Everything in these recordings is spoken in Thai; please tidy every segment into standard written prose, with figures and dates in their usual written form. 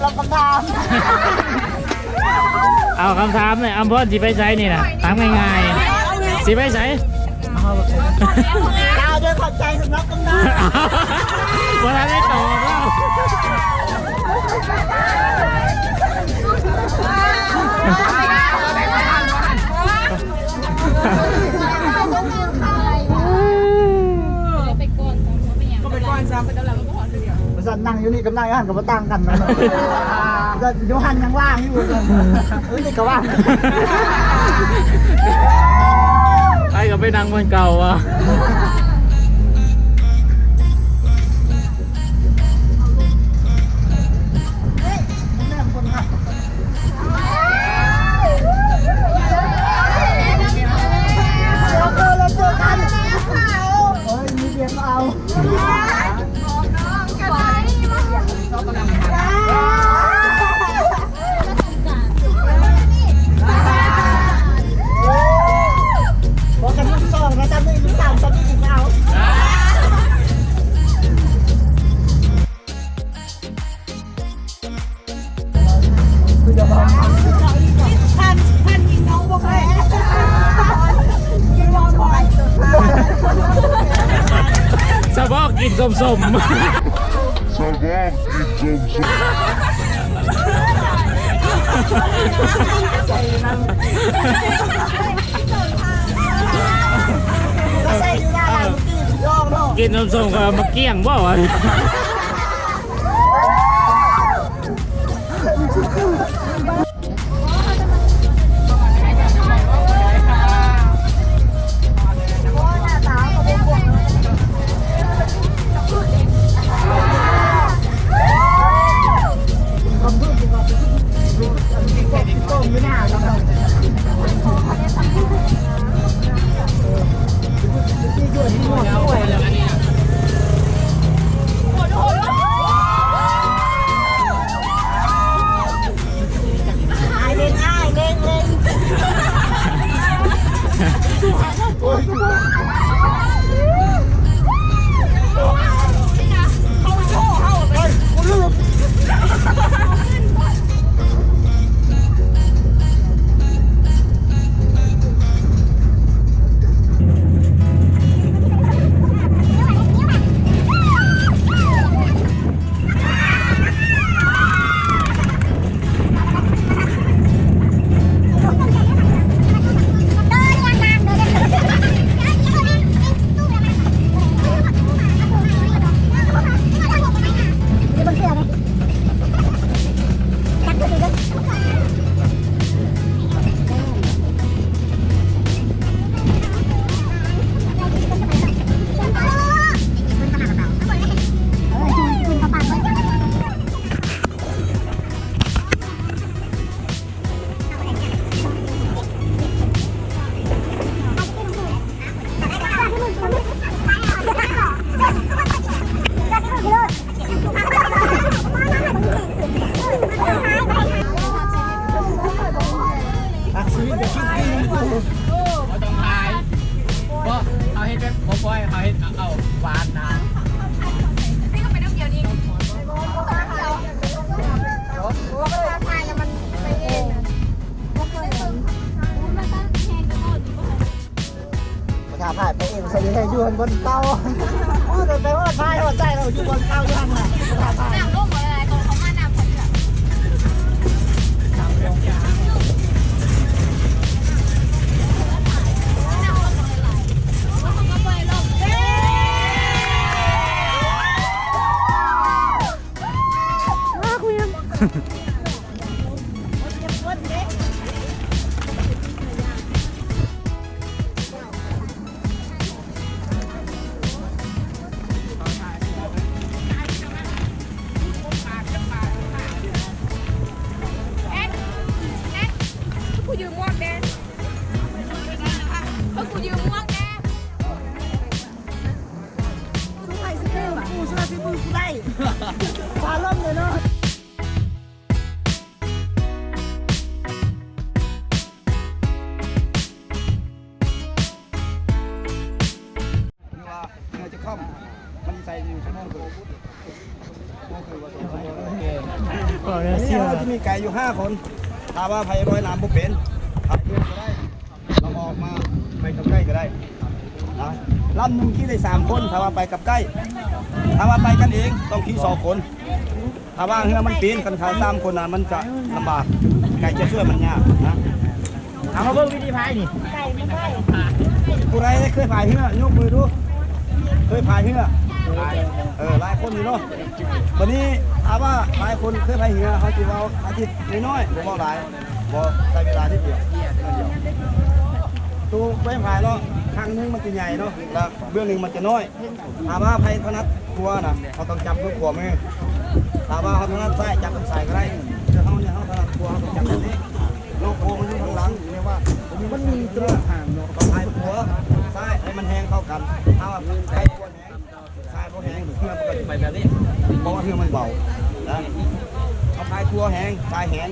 รับคำถาม เอาคำถามเลยอัมพรสิไปใช้นี่นะถามง่ายๆสิไปใช้ ดาวด้วยขอบใจสำหรับคำถาม วันนั้นได้ตอบแล้วมันสั่นนั่งอยู่นี่กับนั่งอ่านกับมาตั้งกันนะจะยูหันยังว่างอยู่นี่ก็ว่าง ใครก็ไปนั่งบนเก่าอ่ะสะบอกกินสมสมกินสมก็มาเกี้ยงบ่วะถ่ายไปเองสวัสดีให้ยวนบนเตาโอ้แต่ว่าถ่ายหัวใจเราอยู่บนเตายังไงถ่ายน้ำลงหมดเลยตรงเขามาน้ำคนเดียวฟ้าล่มเลยเนาะว่าจะเข้ามันใส่อยู่ชั่วโมงเดียว เนี่ย อันนี้ เสี่ยว เราจะมีไก่อยู่5คนถ้าว่าไผร้อยน้ำบ่เป็นพายเรือก็ได้เราออกมาไปกับใกล้ก็ได้นะลำหนึงขี่ได้3คนถ้าว่าไปกับใกล้ถ้าว่าไปกันเองต้องขี่2คนถ้าว่าเรือมันปีนกันขา3คนน่ะมันจะลำบากไก่จะช่วยมันยากนะ เอามาเบิ่งวิธีพายนี่ ไก่ไม่ได้ ผู้ใดเคยพายเรือยกมือดูเคยพายเรือหลายคนอยู่เนาะวันนี้ถามว่าหลายคนเคยพายเรือเขาจะเอาอาทิตย์น้อยๆบ่หลายบ่ใช้เวลาที่เดียวตัวไปพายเนาะครั้งนึงมันจะใหญ่เนาะแล้วเบื้องหนึ่งมันจะน้อยถามว่าพายถนัดครัวน่ะเขาต้องจับด้วยขวามือถามว่าเขาถนัดซ้ายจับเป็นสายก็ได้แต่เขาเนี่ยเขาถนัดครัวเขาต้องจับแบบนี้โลโก้มันอยู่ข้างหลังเรียกว่ามันมีตัวห่างเนาะต้องพายขวาซ้ายให้มันแห้งเข้ากันถ้าว่าพายขวาแห้งซ้ายเขาแห้งเพื่อมันก็จะไปแบบนี้เพราะว่าเพื่อมันเบานะเอาพายขวาแห้งซ้ายแห้ง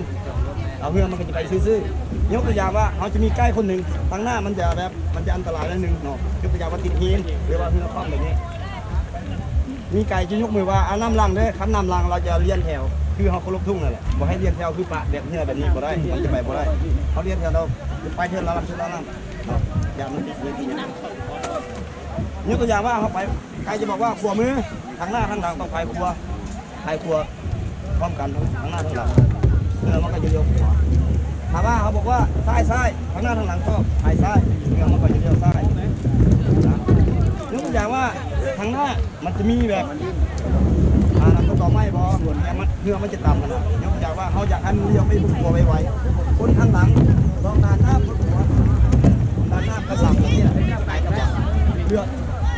เอาเพื่อมันก็จะไปซื่อๆยกตัวอย่างว่าเขาจะมีใกล้คนหนึ่งทางหน้ามันจะแบบมันจะอันตรายนิดนึงเนาะยกตัวอย่างว่าติดหินหรือว่าเพื่อคว่ำแบบนี้ มีไก่จะยกมือว่าเอาน้ำลังเด้อคันน้ำลังเราจะเลี้ยนแถวคือเขาเคารพทุ่งนั่นแหละบ่ให้เลี้ยนแถวคือปะแบบนี้แบบนี้บ่ได้มันจะไปบ่ได้เขาเลี้ยนแถวเราไปเท่าละลำเท่าละลำอย่างมันติดเลยทีนี้ยกตัวอย่างว่าเขาไปไก่จะบอกว่าขวามือทางหน้าทางหลังต้องไปขวาไปขวาพร้อมกันทางหน้าทางหลังมันก็จะเลี้ยวขวาถามว่าเขาบอกว่าซ้ายทางหน้าทางหลังก็ไปซ้ายมันก็จะเลี้ยวซ้ายยกตัวอย่างว่าทางหน้ามันจะมีแบบน้ำต่อไม้บอส่วนเนื้อมันจะต่ำขนาดยกจากว่าเขาอยากให้มันเลี้ยวไปบุกตัวไวๆคนข้างหลังลองนานหน้าคนหัวด้านหน้ากระสับแบบนี้แหละไก่กระบอกเลือด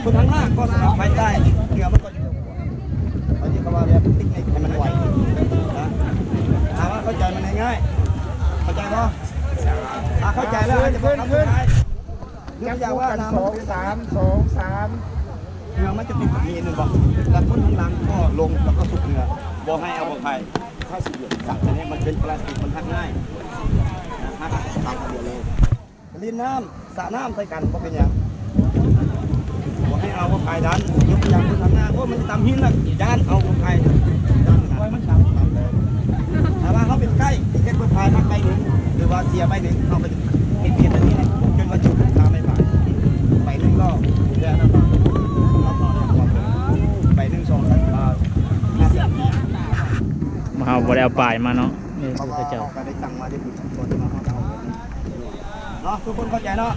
คนข้างหน้าก็สามารถไปได้เนื้อมันก็จะเลี้ยวขวาตอนนี้เขาว่าแบบติ๊กให้มันไวนะถามว่าเข้าใจมันง่ายๆเข้าใจป่ะเข้าใจแล้วจะขึ้นยกอย่างว่าน้ำ เนื้อมันจะติดกับนี้นึงบอกแล้วคนข้างหลังก็ลงแล้วก็สุกเนื้อบอกให้เอาบอกไปถ้าสิบสักอันนี้มันเป็นพลาสติกมันหักง่ายหักตามกันเลยลิ้นน้ำสระน้ำใส่กันก็เป็นอย่างบอกให้เอาบอกไปดันยกอย่างคนข้างหน้าโอ้มันจะตำหินนะจานเอาบอกไปดันไว้มันตำเลยแต่ว่าเขาเป็นใกล้แค่บอกไปพักไปหนึ่งหรือว่าเสียไปหนึ่งเขาก็จะเห็นอันนี้เลยจนว่าจุดทางไม่ผ่านไปหนึ่งรอบแค่นั้นไป1 2 3บาท มาเอาบ่ได้เอาป้ายมาเนาะนี่ เขา พระเจ้า ก็ได้สั่งมาที่คุณคนมาเอาเนาะทุกคนเข้าใจเนาะ